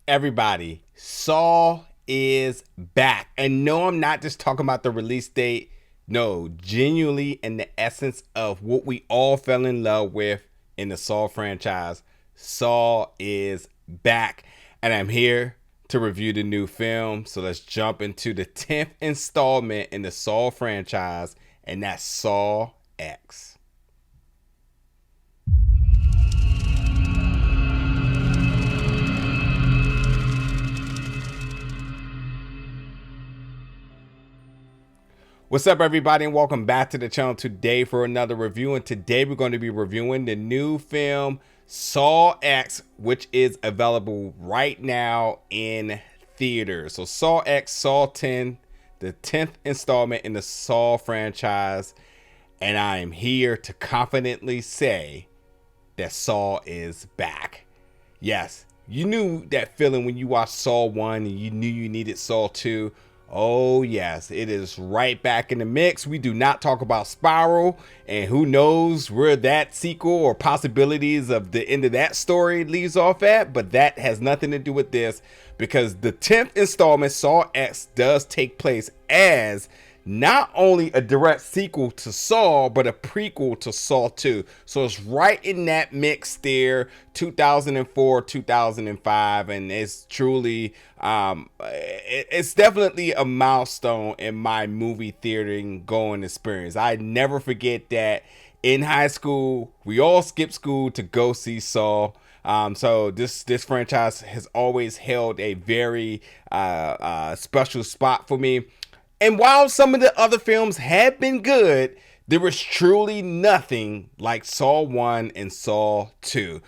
Everybody, Saw is back. And no, I'm not just talking about the release date. No, genuinely in the essence of what we all fell in love with in the Saw franchise. Saw is back. And I'm here to review the new film. So let's jump into the 10th installment in the Saw franchise, and that's Saw X. What's up, everybody, and welcome back to the channel today for another review. And today we're going to be reviewing the new film Saw X, which is available right now in theaters. So Saw X, Saw 10, the 10th installment in the Saw franchise. And I am here to confidently say that Saw is back. Yes, you knew that feeling when you watched Saw 1 and you knew you needed Saw 2. Oh yes, it is right back in the mix. We do not talk about Spiral, and who knows where that sequel or possibilities of the end of that story leaves off at, but that has nothing to do with this, because the 10th installment, Saw X, does take place as not only a direct sequel to Saw, but a prequel to Saw 2. So it's right in that mix there, 2004, 2005, and it's truly, it's definitely a milestone in my movie theatering going experience. I never forget that in high school, we all skipped school to go see Saw. So this franchise has always held a very special spot for me. And while some of the other films have been good, there was truly nothing like Saw 1 and Saw 2.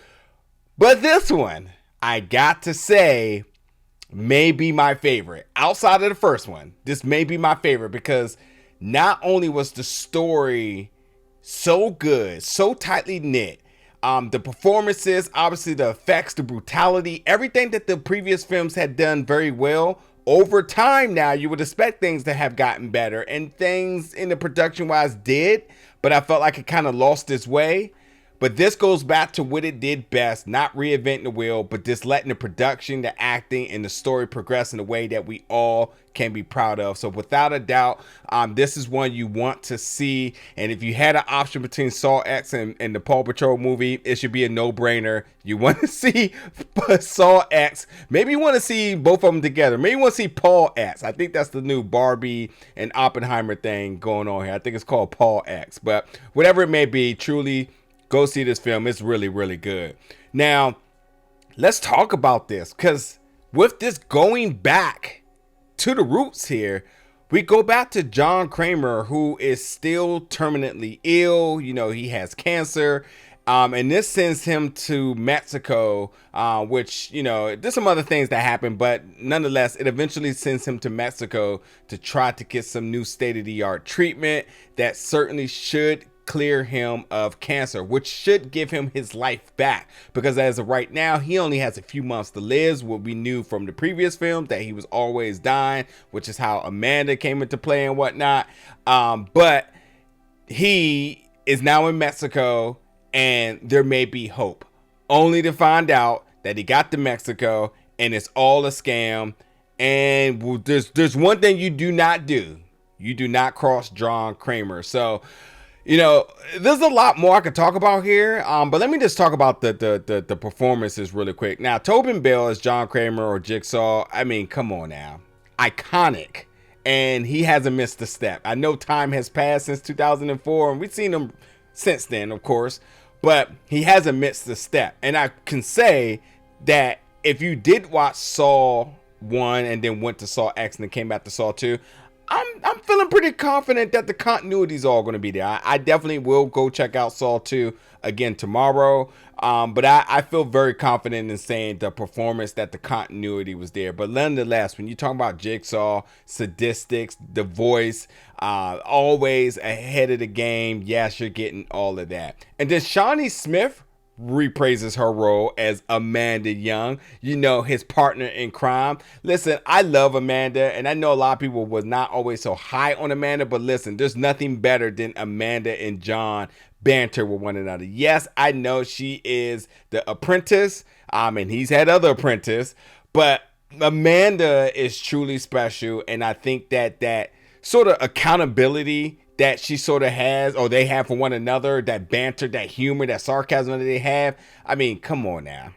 But this one, I got to say, may be my favorite. Outside of the first one, this may be my favorite because not only was the story so good, so tightly knit, the performances, obviously the effects, the brutality, everything that the previous films had done very well. Over time now, you would expect things to have gotten better, and things in the production wise did, but I felt like it kind of lost its way. But this goes back to what it did best, not reinventing the wheel, but just letting the production, the acting, and the story progress in a way that we all can be proud of. So without a doubt, this is one you want to see. And if you had an option between Saw X and the Paw Patrol movie, it should be a no-brainer. You want to see Saw X. Maybe you want to see both of them together. Maybe you want to see Paw X. I think that's the new Barbie and Oppenheimer thing going on here. I think it's called Paw X. But whatever it may be, truly, go see this film. It's really, really good. Now, let's talk about this, because with this going back to the roots here, we go back to John Kramer, who is still terminally ill. You know, he has cancer. And this sends him to Mexico, which, you know, there's some other things that happen, but nonetheless, it eventually sends him to Mexico to try to get some new state-of-the-art treatment that certainly should clear him of cancer, which should give him his life back, because as of right now, he only has a few months to live. What we knew from the previous film, that he was always dying, which is how Amanda came into play and whatnot. But he is now in Mexico, and there may be hope, only to find out that he got to Mexico and it's all a scam. And there's one thing you do not do: you do not cross John Kramer. So, you know, there's a lot more I could talk about here, but let me just talk about the performances really quick. Now, Tobin Bell as John Kramer, or Jigsaw. I mean, come on now. Iconic. And he hasn't missed a step. I know time has passed since 2004, and we've seen him since then, of course, but he hasn't missed a step. And I can say that if you did watch Saw 1 and then went to Saw X and then came back to Saw 2, I'm feeling pretty confident that the continuity is all going to be there. I definitely will go check out Saw 2 again tomorrow. But I feel very confident in saying the performance, that the continuity was there. But nonetheless, when you talk about Jigsaw, sadistics, the voice, always ahead of the game, yes, you're getting all of that. And then Shawnee Smith repraises her role as Amanda Young, you know, his partner in crime. Listen, I love Amanda, and I know a lot of people was not always so high on Amanda, but listen, there's nothing better than Amanda and John banter with one another. Yes, I know she is the apprentice, And he's had other apprentices, but Amanda is truly special. And I think that sort of accountability that she sort of has, or they have for one another, that banter, that humor, that sarcasm that they have. I mean, come on now.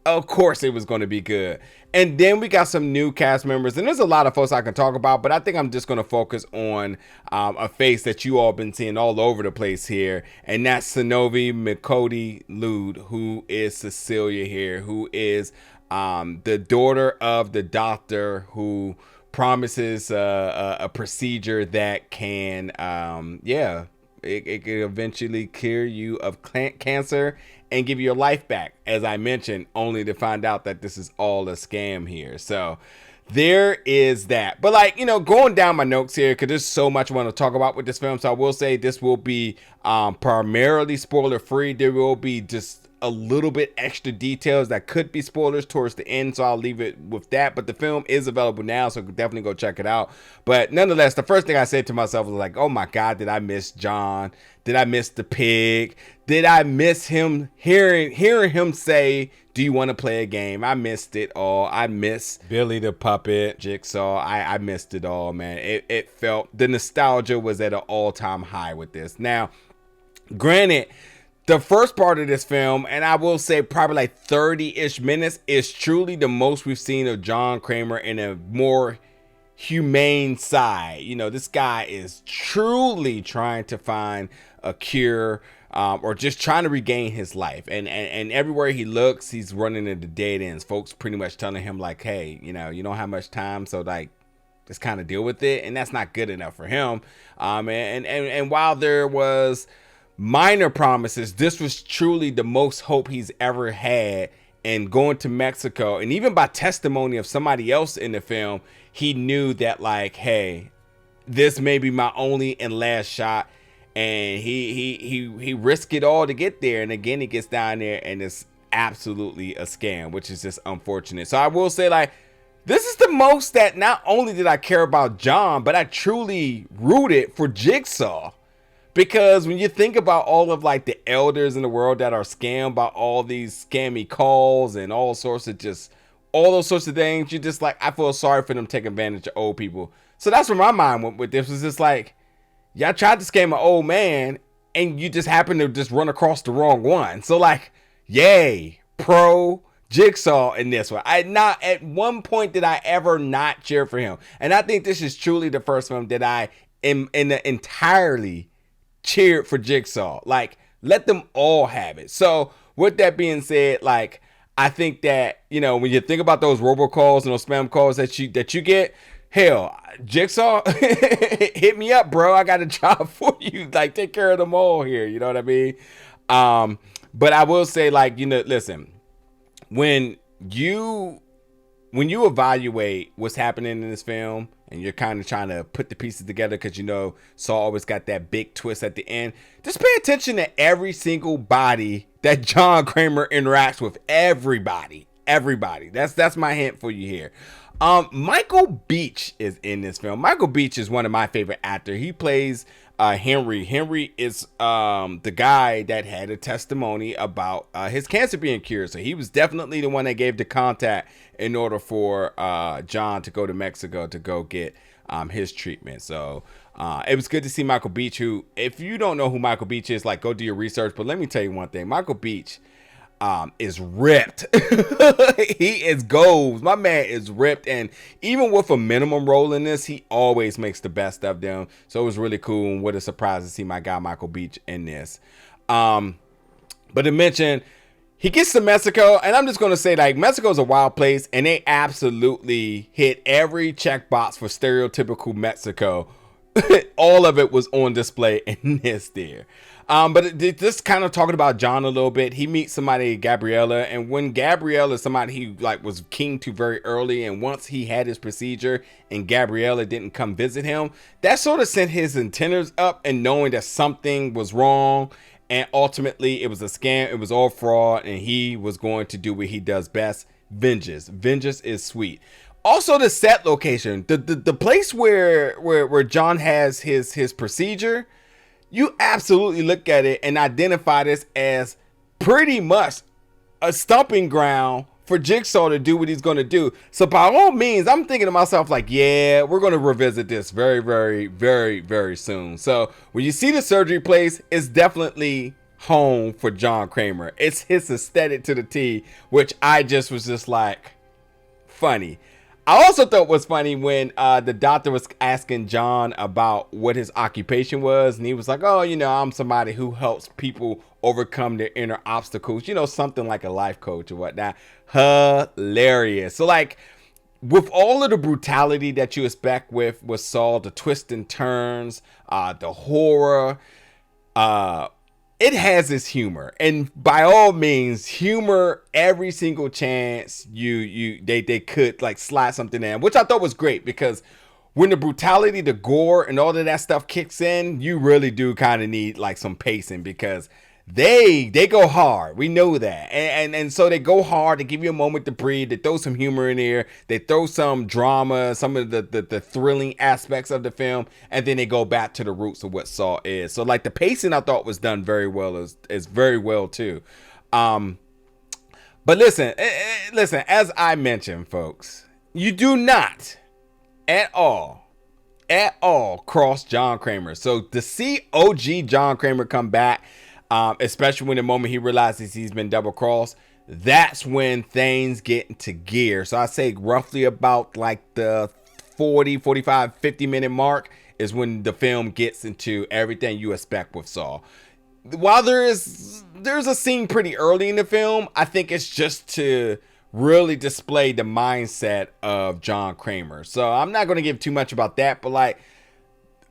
Of course it was going to be good. And then we got some new cast members, and there's a lot of folks I can talk about, but I think I'm just going to focus on a face that you all been seeing all over the place here, and that's Synnøve, Macody, Lund, who is Cecilia here, who is the daughter of the doctor who promises a procedure that can, it can eventually cure you of cancer and give you your life back, as I mentioned, only to find out that this is all a scam here. So there is that. But like, you know, going down my notes here, because there's so much I want to talk about with this film. So I will say this will be primarily spoiler free. There will be just a little bit extra details that could be spoilers towards the end, so I'll leave it with that. But the film is available now, so definitely go check it out. But nonetheless, the first thing I said to myself was like, oh my god, did I miss John? Did I miss the pig? Did I miss him hearing him say, do you want to play a game? I missed it all. I miss Billy the puppet, Jigsaw. I missed it all, man. It felt, the nostalgia was at an all-time high with this. Now, granted, the first part of this film, and I will say probably like 30-ish minutes, is truly the most we've seen of John Kramer in a more humane side. You know, this guy is truly trying to find a cure, or just trying to regain his life. And everywhere he looks, he's running into dead ends. Folks pretty much telling him like, hey, you know, you don't have much time, so like, just kind of deal with it. And that's not good enough for him. And while there was minor promises, this was truly the most hope he's ever had. And going to Mexico, and even by testimony of somebody else in the film, he knew that like, hey, this may be my only and last shot. And he risked it all to get there. And again, he gets down there and it's absolutely a scam, which is just unfortunate. So I will say, like, this is the most that not only did I care about John, but I truly rooted for Jigsaw. Because when you think about all of like the elders in the world that are scammed by all these scammy calls and all sorts of all those sorts of things, you just like, I feel sorry for them taking advantage of old people. So that's where my mind went with this. Was just like, y'all tried to scam an old man and you just happened to just run across the wrong one. So like, yay, pro Jigsaw in this one. Not at one point did I ever not cheer for him. And I think this is truly the first film that I am entirely cheered for Jigsaw. Like, let them all have it. So with that being said, like, I think that, you know, when you think about those robocalls and those spam calls that you get, hell, Jigsaw, hit me up, bro. I got a job for you. Like, take care of them all here. You know what I mean? But I will say, like, you know, listen, when you evaluate what's happening in this film and you're kind of trying to put the pieces together, because, you know, Saw always got that big twist at the end, just pay attention to every single body that John Kramer interacts with. Everybody. That's my hint for you here. Michael Beach is in this film. Michael Beach is one of my favorite actors. He plays Henry. Henry is the guy that had a testimony about his cancer being cured. So he was definitely the one that gave the contact in order for John to go to Mexico to go get his treatment. So it was good to see Michael Beach, who, if you don't know who Michael Beach is, like, go do your research. But let me tell you one thing. Michael Beach is ripped. He is goals. My man is ripped, and even with a minimum role in this, he always makes the best of them. So it was really cool, and what a surprise to see my guy Michael Beach in this. But to mention, he gets to Mexico, and I'm just going to say, like, Mexico is a wild place, and they absolutely hit every checkbox for stereotypical Mexico. All of it was on display in this there. But just kind of talking about John a little bit, he meets somebody, Gabriella, and when Gabriella is somebody he like was keen to very early, and once he had his procedure and Gabriella didn't come visit him, that sort of sent his antennas up, and knowing that something was wrong, and ultimately it was a scam, it was all fraud, and he was going to do what he does best, vengeance. Vengeance is sweet. Also, the set location, the place where John has his procedure, you absolutely look at it and identify this as pretty much a stumping ground for Jigsaw to do what he's going to do. So by all means, I'm thinking to myself like, yeah, we're going to revisit this very, very, very, very soon. So when you see the surgery place, it's definitely home for John Kramer. It's his aesthetic to the T, which I just was just like funny. I also thought was funny when the doctor was asking John about what his occupation was, and he was like, oh, you know, I'm somebody who helps people overcome their inner obstacles, you know, something like a life coach or whatnot. Hilarious. So like with all of the brutality that you expect with Saw, the twists and turns, the horror, it has its humor, and by all means, humor every single chance they could like slide something in, which I thought was great, because when the brutality, the gore, and all of that stuff kicks in, you really do kind of need like some pacing, because they go hard. We know that, and so they go hard. They give you a moment to breathe. They throw some humor in there. They throw some drama, some of the thrilling aspects of the film, and then they go back to the roots of what Saw is. So like the pacing, I thought was done very well. Is very well too. But listen, as I mentioned, folks, you do not at all cross John Kramer. So to see OG John Kramer come back, especially when the moment he realizes he's been double crossed, that's when things get into gear. So I say roughly about like the 40, 45, 50 minute mark is when the film gets into everything you expect with Saw. While there's a scene pretty early in the film, I think it's just to really display the mindset of John Kramer. So I'm not going to give too much about that, but like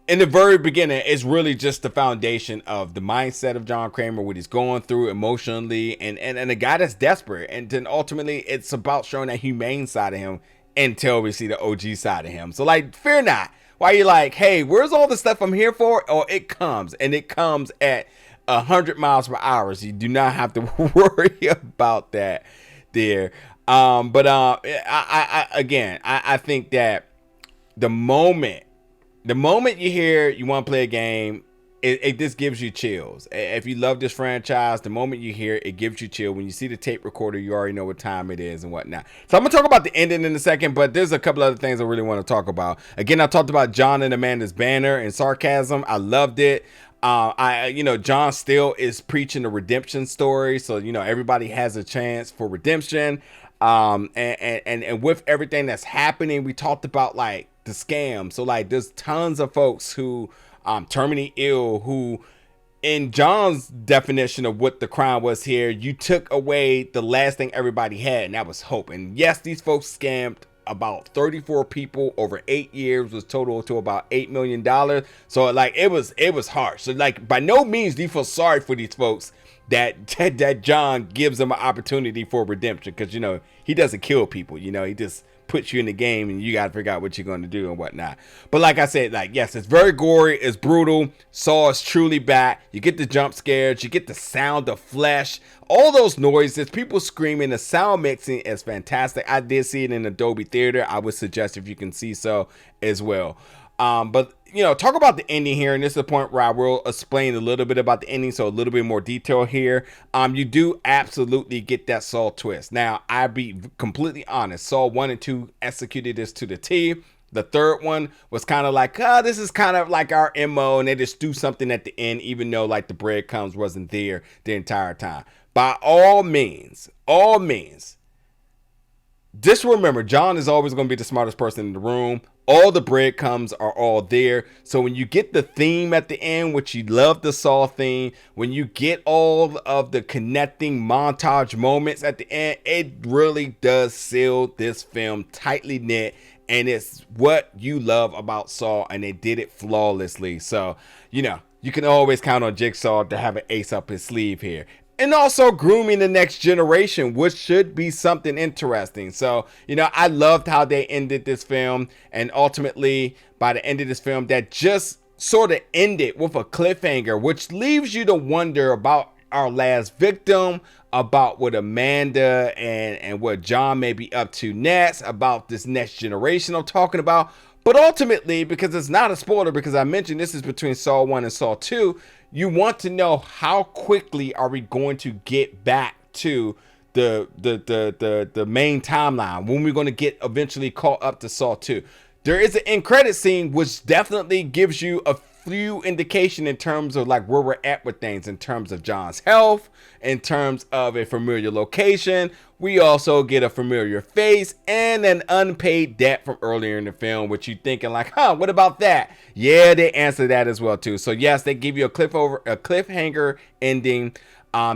in the very beginning, it's really just the foundation of the mindset of John Kramer, what he's going through emotionally, and a guy that's desperate. And then ultimately, it's about showing that humane side of him until we see the OG side of him. So, like, fear not. Why you're like, hey, where's all the stuff I'm here for? Oh, it comes. And it comes at 100 miles per hour. So you do not have to worry about that there. I think that the moment you hear you want to play a game, it just gives you chills. If you love this franchise, the moment you hear it, it gives you chill. When you see the tape recorder, you already know what time it is and whatnot. So I'm gonna talk about the ending in a second, but there's a couple other things I really want to talk about. Again, I talked about John and Amanda's banner and sarcasm. I loved it. John still is preaching the redemption story, so everybody has a chance for redemption. And with everything that's happening, we talked about like the scam. So like there's tons of folks who terminally ill, who in John's definition of what the crime was here, you took away the last thing everybody had, and that was hope. And yes, these folks scammed about 34 people over 8 years, was total to about $8 million. So like it was harsh. So like by no means do you feel sorry for these folks that John gives them an opportunity for redemption, because he doesn't kill people. He just puts you in the game and you got to figure out what you're going to do and whatnot. But like I said, like, yes, it's very gory, it's brutal. Saw is truly back. You get the jump scares, you get the sound of flesh, all those noises, people screaming. The sound mixing is fantastic. I did see it in Adobe Theater. I would suggest if you can see so as well. But talk about the ending here, and this is the point where I will explain a little bit about the ending, so a little bit more detail here. You do absolutely get that Saw twist. Now, I'll be completely honest, Saw 1 and 2 executed this to the T. The third one was kind of like, this is kind of like our MO, and they just do something at the end, even though like the breadcrumbs wasn't there the entire time. By all means, just remember, John is always going to be the smartest person in the room. All the breadcrumbs are all there. So when you get the theme at the end, which you love the Saw theme, when you get all of the connecting montage moments at the end, it really does seal this film tightly knit. And it's what you love about Saw, and they did it flawlessly. So, you can always count on Jigsaw to have an ace up his sleeve here. And also grooming the next generation, which should be something interesting. So, I loved how they ended this film. And ultimately, by the end of this film, that just sort of ended with a cliffhanger, which leaves you to wonder about our last victim, about what Amanda and what John may be up to next, about this next generation I'm talking about. But ultimately, because it's not a spoiler, because I mentioned this is between Saw 1 and Saw 2, you want to know how quickly are we going to get back to the main timeline, when we're going to get eventually caught up to Saw 2. There is an end credit scene which definitely gives you a few indication in terms of like where we're at with things, in terms of John's health, in terms of a familiar location. We also get a familiar face and an unpaid debt from earlier in the film, which you thinking like, what about that? Yeah, they answer that as well too. So yes, they give you a cliffhanger ending.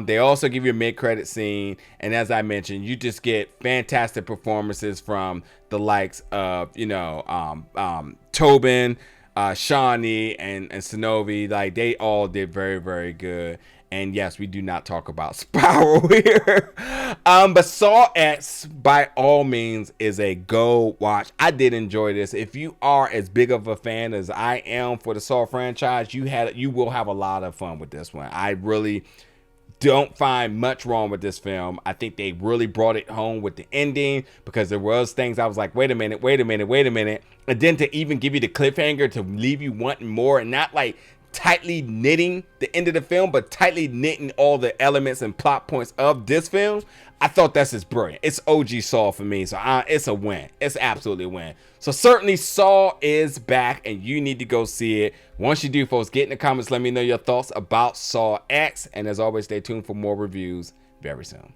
They also give you a mid-credit scene, and as I mentioned, you just get fantastic performances from the likes of, Tobin, Shawnee, and Synnøve. Like, they all did very, very good. And yes, we do not talk about Spiral here. But Saw X, by all means, is a go watch. I did enjoy this. If you are as big of a fan as I am for the Saw franchise, you will have a lot of fun with this one. I really don't find much wrong with this film. I think they really brought it home with the ending, because there was things I was like, wait a minute. And then to even give you the cliffhanger to leave you wanting more, and not like tightly knitting the end of the film, but tightly knitting all the elements and plot points of this film. I thought that's just brilliant. It's OG Saw for me, so it's a win. It's absolutely a win. So certainly Saw is back, and you need to go see it. Once you do, folks, get in the comments. Let me know your thoughts about Saw X. And as always, stay tuned for more reviews very soon.